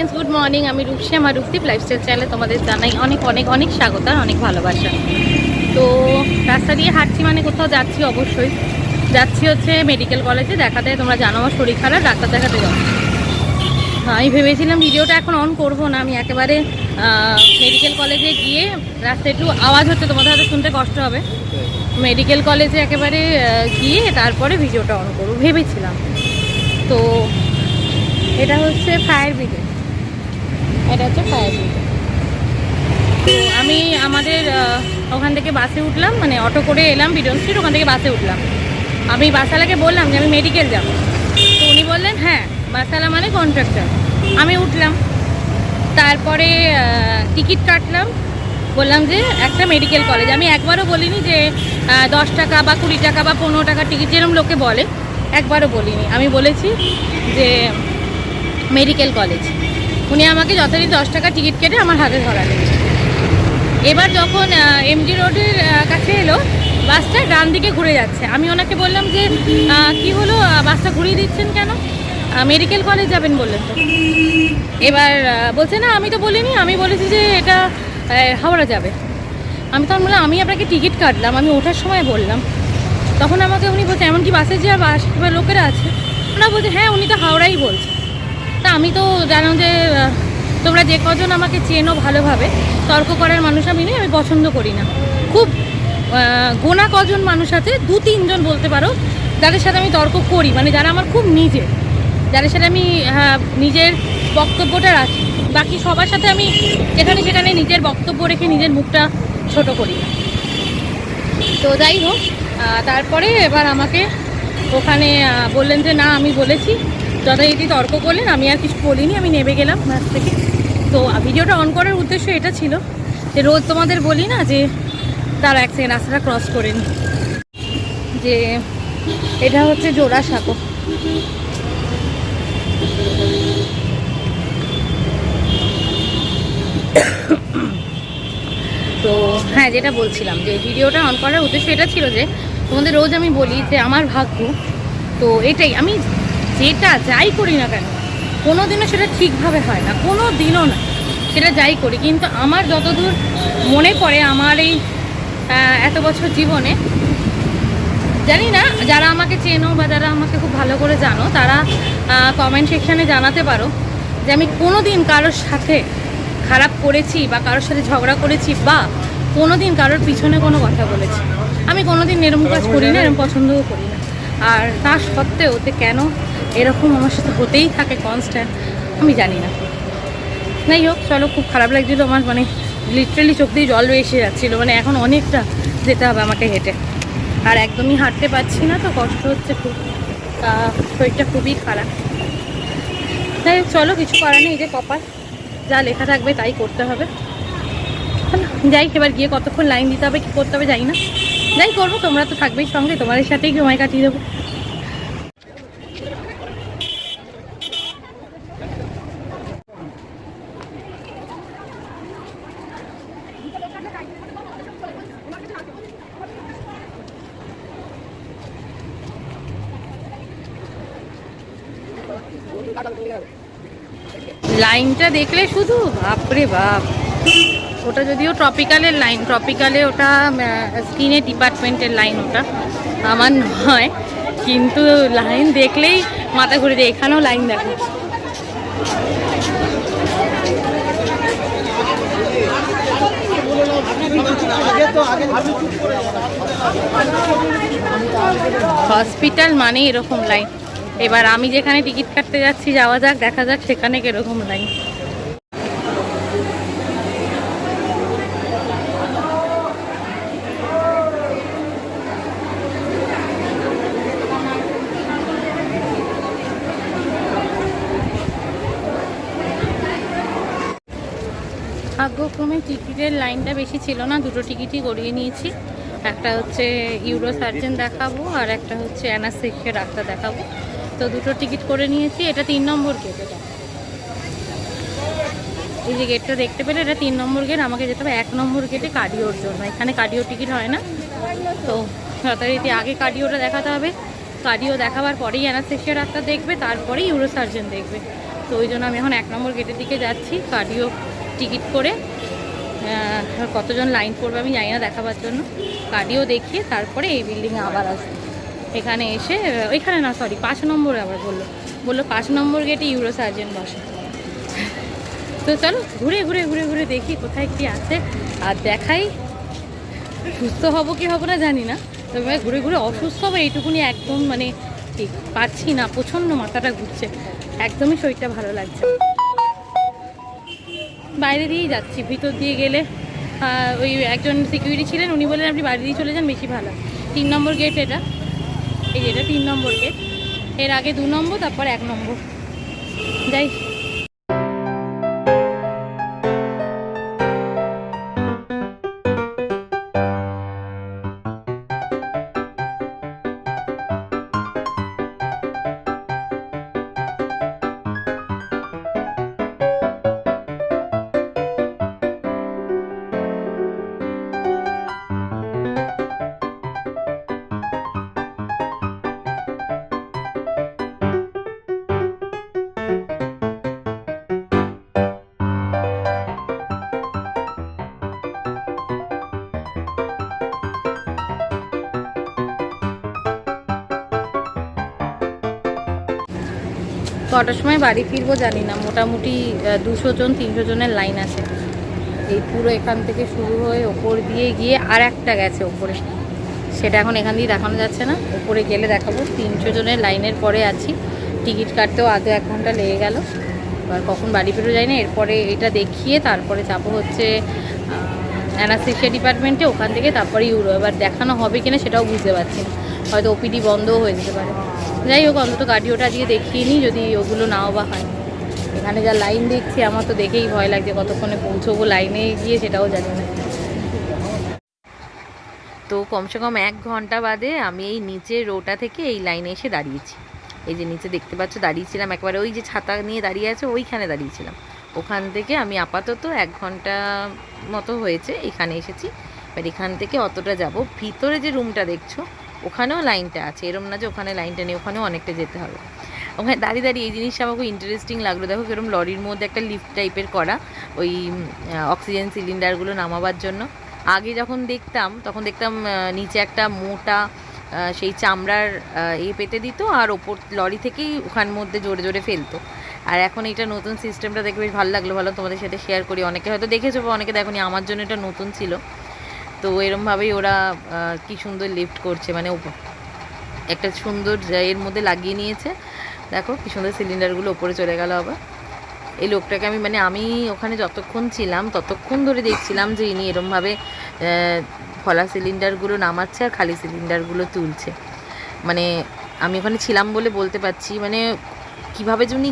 Friends, good morning. আমি রূপসী, আমার রূপদীপ lifestyle চ্যানেলে তোমাদের জানাই অনেক অনেক অনেক স্বাগত আর অনেক ভালোবাসা। তো রাস্তা দিয়ে হাঁটছি মানে কোথাও যাচ্ছি, অবশ্যই যাচ্ছি হচ্ছে মেডিকেল কলেজে দেখাতে। তোমরা জানো আমার শরীর খারাপ, ডাক্তার দেখাতে যাও। আমি ভেবেছিলাম ভিডিওটা এখন অন করব না, আমি একেবারে মেডিকেল কলেজে গিয়ে রাস্তায় একটু আওয়াজ হচ্ছে, তোমাদের হয়তো শুনতে কষ্ট হবে। মেডিকেল কলেজে একেবারে গিয়ে তারপরে ভিডিওটা অন করবো ভেবেছিলাম। তো এটা হচ্ছে ফায়ার ব্রিগেড, এটা হচ্ছে ফায়ার ব্রিগেড। তো আমি আমাদের ওখান থেকে বাসে উঠলাম, মানে অটো করে এলাম বিডন স্ট্রিট, ওখান থেকে বাসে উঠলাম। আমি বাসওয়ালাকে বললাম যে আমি মেডিকেল যাব, তো উনি বললেন হ্যাঁ, বাসওয়ালা মানে কন্ট্রাক্টর। আমি উঠলাম, তারপরে টিকিট কাটলাম, বললাম যে একটা মেডিকেল কলেজ। আমি একবারও বলিনি যে 10 টাকা বা 20 টাকা বা 15 টাকা টিকিট যেরকম লোকে বলে, একবারও বলিনি। আমি বলেছি যে মেডিকেল কলেজ। উনি আমাকে যথারীতি 10 টাকা টিকিট কেটে আমার হাতে ধরালেন। এবার যখন এমজি রোডের কাছে এলো, বাসটা ডান দিকে ঘুরে যাচ্ছে। আমি ওনাকে বললাম যে কি হলো, বাসটা ঘুরিয়ে দিচ্ছেন কেন? মেডিকেল কলেজ যাবেন বললেন তো। এবার বলছে না আমি তো বলিনি, আমি বলেছি যে এটা হাওড়া যাবে। আমি তখন বললাম আমি আপনাকে টিকিট কাটলাম, আমি ওঠার সময় বললাম। তখন আমাকে উনি বলছে এমনকি বাসে যে বাস লোকেরা আছে, ওনারা বলছে হ্যাঁ উনি তো হাওড়াই বলছে। তা আমি তো জানো যে তোমরা যে কজন আমাকে চেনো ভালোভাবে, তর্ক করার মানুষ আমি নেই, আমি পছন্দ করি না। খুব গোনা কজন মানুষ আছে, 2-3 জন বলতে পারো, যাদের সাথে আমি তর্ক করি, মানে যারা আমার খুব নিজের, যাদের সাথে আমি নিজের বক্তব্যটা রাখি। বাকি সবার সাথে আমি যেখানে সেখানে নিজের বক্তব্য রেখে নিজের মুখটা ছোট করি। তো যাই হোক, তারপরে এবার আমাকে ওখানে বললেন যে না আমি বলেছি, যথারীতি তর্ক করলেন। আমি আর কিছু বলিনি, আমি নেমে গেলাম বাস থেকে। তো ভিডিওটা অন করার উদ্দেশ্য এটা ছিল যে রোজ তোমাদের বলি না যে তার এক সেকেন্ড রাস্তাটা ক্রস করে নি, যে এটা হচ্ছে জোড়াসাঁকো। তো হ্যাঁ, যেটা বলছিলাম যে ভিডিওটা অন করার উদ্দেশ্য এটা ছিল যে তোমাদের রোজ আমি বলি যে আমার ভাগ্য তো এটাই, আমি যেটা যাই করি না কেন কোনো দিনও সেটা ঠিকভাবে হয় না, কোনো দিনও না, সেটা যাই করি। কিন্তু আমার যতদূর মনে পড়ে আমার এই এত বছর জীবনে, জানি না যারা আমাকে চেনো বা যারা আমাকে খুব ভালো করে জানো তারা কমেন্ট সেকশানে জানাতে পারো যে আমি কোনো দিন কারোর সাথে খারাপ করেছি বা কারোর সাথে ঝগড়া করেছি বা কোনো দিন কারোর পিছনে কোনো কথা বলেছি। আমি কোনো দিন এরকম কাজ করি না, এরকম পছন্দও করি না। আর তা সত্ত্বেও ওতে কেন এরকম আমার সাথে হতেই থাকে কনস্ট্যান্ট, আমি জানি না। যাই হোক, চলো, খুব খারাপ লাগছিলো আমার, মানে লিটারেলি চোখ দিয়ে জল এসে যাচ্ছিলো। মানে এখন অনেকটা যেতে হবে আমাকে হেঁটে, আর একদমই হাঁটতে পারছি না, তো কষ্ট হচ্ছে খুব, শরীরটা খুবই খারাপ। যাই হোক, চলো, কিছু করার নেই, যে কপাল, যা লেখা থাকবে তাই করতে হবে। যাই, এবার গিয়ে কতক্ষণ লাইন দিতে হবে, কী করতে হবে জানি না, যাই করবো। তোমরা তো থাকবেই সঙ্গে, তোমাদের সাথেই সময় কাটিয়ে দেবো। লাইনটা দেখলে শুধু বাপরে বাপ, ওটা যদিও ট্রপিক্যালের লাইন, ট্রপিক্যালে ওটা স্কিনের ডিপার্টমেন্টের লাইন, ওটা আমার নয়, কিন্তু লাইন দেখলেই মাথা ঘুরে যায়। এখানেও লাইন দেখো, হসপিটাল মানে এরকম লাইন। এবার আমি যেখানে টিকিট কাটতে যাচ্ছি, যাওয়া যাক, দেখা যাক সেখানে কিরকম লাইন। ভাগ্যক্রমে টিকিটের লাইনটা বেশি ছিল না, দুটো টিকিটই করিয়ে নিয়েছি। একটা হচ্ছে ইউরো সার্জন দেখাবো আর একটা হচ্ছে অ্যানাস্থেশিয়া ডাক্তার দেখাবো। তো দুটো টিকিট করে নিয়েছি। এটা 3 নম্বর গেট, এটা এই যে গেটটা দেখতে পেলে, এটা 3 নম্বর গেট। আমাকে যেতে হবে 1 নম্বর গেটে কার্ডিওর জন্য। এখানে কার্ডিও টিকিট হয় না, তো যথারীতি আগে কার্ডিওটা দেখাতে হবে। কার্ডিও দেখাবার পরেই অ্যানাস্থেশিয়া ডাক্তার দেখবে, তারপরেই ইউরো সার্জন দেখবে। তো ওই জন্য আমি এখন 1 নম্বর গেটের দিকে যাচ্ছি কার্ডিও টিকিট করে। কতজন লাইন পড়বে আমি জানি না দেখাবার জন্য। কার্ডিও দেখিয়ে তারপরে এই বিল্ডিংয়ে আবার আসবো। এখানে এসে ওইখানে না, সরি 5 নম্বরে আবার বললো 5 নম্বর গেটে ইউরো সার্জন বসে। তো চলো ঘুরে ঘুরে ঘুরে ঘুরে দেখি কোথায় কি আছে আর দেখাই। সুস্থ হবো কি হবো না জানি না, তবে ঘুরে ঘুরে অসুস্থ হবে এইটুকুনি একদম মানে ঠিক পারছি না, প্রচণ্ড মাথাটা ঘুরছে, একদমই শরীরটা ভালো লাগছে। বাইরে দিয়েই যাচ্ছি, ভিতর দিয়ে গেলে ওই একজন সিকিউরিটি ছিলেন, উনি বললেন আপনি বাইরে দিয়ে চলে যান বেশি ভালো। 3 নম্বর গেট এটা, এই যেটা 3 নম্বর গেট, এর আগে 2 নম্বর তারপর 1 নম্বর। যাই কটার সময় বাড়ি ফিরবো জানি না, মোটামুটি 200 জন 300 জনের লাইন আছে। এই পুরো এখান থেকে শুরু হয়ে ওপর দিয়ে গিয়ে আর একটা গেছে ওপরে, সেটা এখন এখান দিয়ে দেখানো যাচ্ছে না, ওপরে গেলে দেখাবো। 300 জনের লাইনের পরে আছি, টিকিট কাটতেও আধো 1 ঘন্টা লেগে গেল। এবার কখন বাড়ি ফিরবো যাই না। এরপরে এটা দেখিয়ে তারপরে যাবো হচ্ছে অ্যানাস্থেশিয়া ডিপার্টমেন্টে, ওখান থেকে তারপরে ইউরো। এবার দেখানো হবে কিনা সেটাও বুঝতে পারছি না, হয়তো ওপিডি বন্ধও হয়ে যেতে পারে। যাই হোক, অন্তত কার্ডিওটা দিয়ে দেখিয়ে নিই, যদি ওগুলো নাও বা হয়। এখানে যা লাইন দেখছি আমার তো দেখেই ভয় লাগছে, কতক্ষণে পৌঁছবো লাইনে গিয়ে সেটাও জানি না। তো কমসে কম 1 ঘন্টা বাদে আমি এই নিচের রোটা থেকে এই লাইনে এসে দাঁড়িয়েছি। এই যে নিচে দেখতে পাচ্ছ দাঁড়িয়েছিলাম একেবারে, ওই যে ছাতা নিয়ে দাঁড়িয়ে আছে ওইখানে দাঁড়িয়েছিলাম। ওখান থেকে আমি আপাতত 1 ঘন্টা মতো হয়েছে এখানে এসেছি। এবার এখান থেকে অতটা যাব, ভিতরে যে রুমটা দেখছো ওখানেও লাইনটা আছে, এরম না যে ওখানে লাইনটা নেই, ওখানেও অনেকটা যেতে হবে। ওখানে দাঁড়িয়ে দাঁড়িয়ে এই জিনিসটা আমার খুব ইন্টারেস্টিং লাগলো। দেখো কিরম লরির মধ্যে একটা লিফট টাইপের করা, ওই অক্সিজেন সিলিন্ডারগুলো নামাবার জন্য। আগে যখন দেখতাম তখন দেখতাম নিচে একটা মোটা সেই চামড়ার পেতে দিত, আর ওপর লরি থেকেই ওখান মধ্যে জোরে জোরে ফেলতো। আর এখন এটা নতুন সিস্টেমটা দেখে বেশ ভালো লাগলো, ভালো তোমাদের সাথে শেয়ার করি। অনেকে হয়তো দেখেছো বা অনেকে দেখোনি, আমার জন্য এটা নতুন ছিল। তো এরমভাবেই ওরা কি সুন্দর লিফট করছে, মানে একটা সুন্দর এর মধ্যে লাগিয়ে নিয়েছে। দেখো কি সুন্দর সিলিন্ডারগুলো ওপরে চলে গেল আবার। এই লোকটাকে আমি ওখানে যতক্ষণ ছিলাম ততক্ষণ ধরে দেখছিলাম যে ইনি এরমভাবে ফলা সিলিন্ডারগুলো নামাচ্ছে আর খালি সিলিন্ডারগুলো তুলছে। মানে আমি ওখানে ছিলাম বলে বলতে পারছি, মানে কীভাবে যে উনি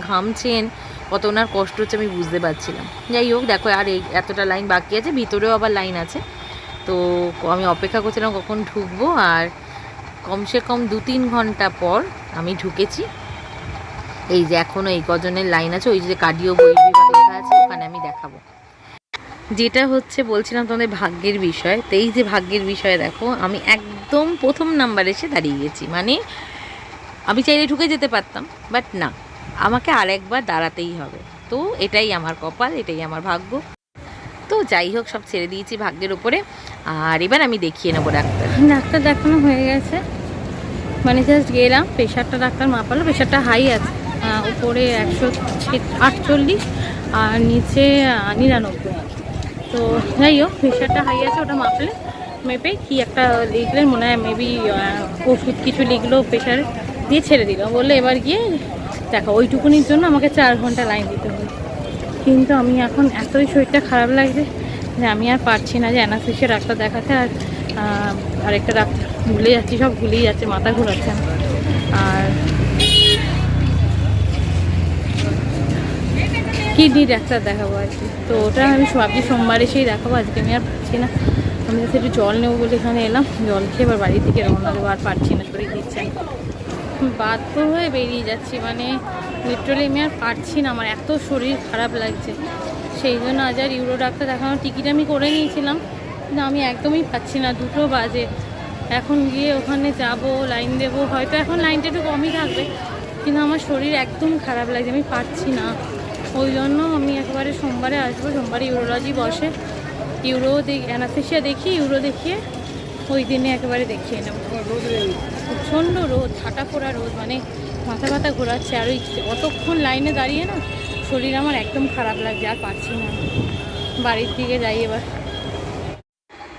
ঘামছেন, কত ওনার কষ্ট হচ্ছে আমি বুঝতে পারছিলাম। যাই হোক, দেখো আর এই এতটা লাইন বাকি আছে, ভিতরেও আবার লাইন আছে। তো আমি অপেক্ষা করছিলাম কখন ঢুকবো, আর কমসে কম 2-3 ঘন্টা পর আমি ঢুকেছি। এই যে এখনও এই কজনের লাইন আছে, ওই যে কার্ডিও বহির্বিভাগ লেখা আছে ওখানে আমি দেখাবো। যেটা হচ্ছে বলছিলাম তোমাদের ভাগ্যের বিষয়। তো এই যে ভাগ্যের বিষয়ে দেখো, আমি একদম প্রথম নাম্বারে এসে দাঁড়িয়ে গেছি। মানে আমি চাইলে ঢুকে যেতে পারতাম, বাট না, আমাকে আরেকবার দাঁড়াতেই হবে। তো এটাই আমার কপাল, এটাই আমার ভাগ্য। তো যাই হোক, সব ছেড়ে দিয়েছি ভাগ্যের উপরে। আর এবার আমি দেখিয়ে নেবো ডাক্তার দেখানো হয়ে গেছে। মানে জাস্ট গেলাম, প্রেশারটা ডাক্তার মাপালো, প্রেশারটা হাই আছে, উপরে 148 আর নিচে 99। তো যাই হোক, প্রেশারটা হাই আছে, ওটা মাপলে মেপে কি একটা লিখলেন মনে হয়, মেবি ওষুধ কিছু লিখলো, প্রেশার দিয়ে ছেড়ে দিল, বললে এবার গিয়ে দেখো। ওইটুকুনির জন্য আমাকে 4 ঘন্টা লাইন দিতে হলো। কিন্তু আমি এখন এতই শরীরটা খারাপ লাগছে যে আমি আর পারছি না যে অ্যানাস্থেশিয়া ডাক্তার দেখাতে। আর আরেকটা ডাক্তার ভুলে যাচ্ছি, সব ভুলেই যাচ্ছে, মাথা ঘোরাচ্ছে। আর কিডনি ডাক্তার দেখাবো আর কি। তো ওটা আমি ভাবছি সোমবার এসেই দেখাবো, আজকে আমি আর পারছি না। আমি যাতে একটু জল নেবো বলে এখানে এলাম, জল খেয়ে এবার বাড়ি থেকে রওনা দেবো। আর পারছি না, শরীর দিচ্ছে, বাধ্য হয়ে বেরিয়ে যাচ্ছি। মানে লিটারালি আমি আর পারছি না, আমার এত শরীর খারাপ লাগছে। সেই জন্য আজ আর ইউরো ডাক্তার দেখানোর টিকিট আমি করে নিয়েছিলাম, কিন্তু আমি একদমই পাচ্ছি না। 2টো বাজে, এখন গিয়ে ওখানে যাব, লাইন দেবো। হয়তো এখন লাইনটা একটু কমই থাকবে, কিন্তু আমার শরীর একদম খারাপ লাগছে, আমি পারছি না। ওই জন্য আমি একেবারে সোমবারে আসবো। সোমবারে ইউরোলজি বসে, অ্যানাস্থেসিয়া দেখিয়ে ইউরো দেখিয়ে ওই দিনে একেবারে দেখিয়ে নেব। প্রচণ্ড রোদ, ছাটা পড়া রোদ, মানে মাথা ব্যথা ঘোরাচ্ছে। আর ওই অতক্ষণ লাইনে দাঁড়িয়ে না শরীর আমার একদম খারাপ লাগছে, আর পারছি না। বাড়ির দিকে যাই এবার।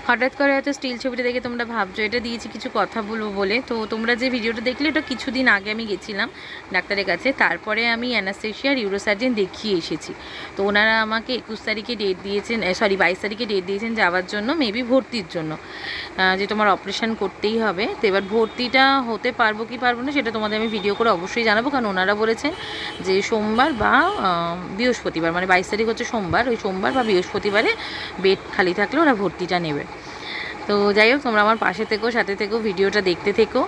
হঠাৎ করে হয়তো স্টিল ছবিটা দেখে তোমরা ভাবছো এটা দিয়েছি কিছু কথা বলবো বলে। তো তোমরা যে ভিডিওটা দেখলে এটা কিছুদিন আগে আমি গেছিলাম ডাক্তারের কাছে, তারপরে আমি অ্যানাস্থেসিয়া আর ইউরোসার্জেন দেখিয়ে এসেছি। তো ওনারা আমাকে 21 তারিখে ডেট দিয়েছেন, 22 তারিখে ডেট দিয়েছেন যাওয়ার জন্য, মেবি ভর্তির জন্য, যে তোমার অপারেশন করতেই হবে। তো এবার ভর্তিটা হতে পারবো কি পারবো না সেটা তোমাদের আমি ভিডিও করে অবশ্যই জানাবো, কারণ ওনারা বলেছেন যে সোমবার বা বৃহস্পতিবার, মানে 22 তারিখ হচ্ছে সোমবার, ওই সোমবার বা বৃহস্পতিবারে বেড খালি থাকলে ওরা ভর্তিটা নেবে। তো যাই হোক, তোমরা আমার পাশে থেকো, সাথে থেকো, ভিডিওটা দেখতে থেকো।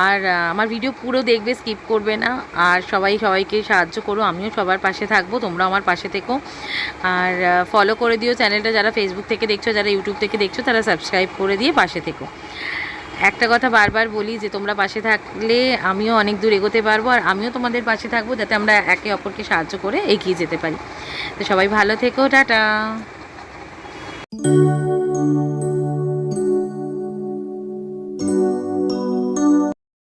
আর আমার ভিডিও পুরো দেখবে, স্কিপ করবে না। আর সবাইকে সাহায্য করো, আমিও সবার পাশে থাকবো, তোমরা আমার পাশে থেকো। আর ফলো করে দিও চ্যানেলটা, যারা ফেসবুক থেকে দেখছো, যারা ইউটিউব থেকে দেখছো, তারা সাবস্ক্রাইব করে দিয়ে পাশে থেকো। একটা কথা বারবার বলি যে তোমরা পাশে থাকলে আমিও অনেক দূর এগোতে পারবো, আর আমিও তোমাদের পাশে থাকবো, যাতে আমরা একে অপরকে সাহায্য করে এগিয়ে যেতে পারি। তো সবাই ভালো থেকো, টাটা।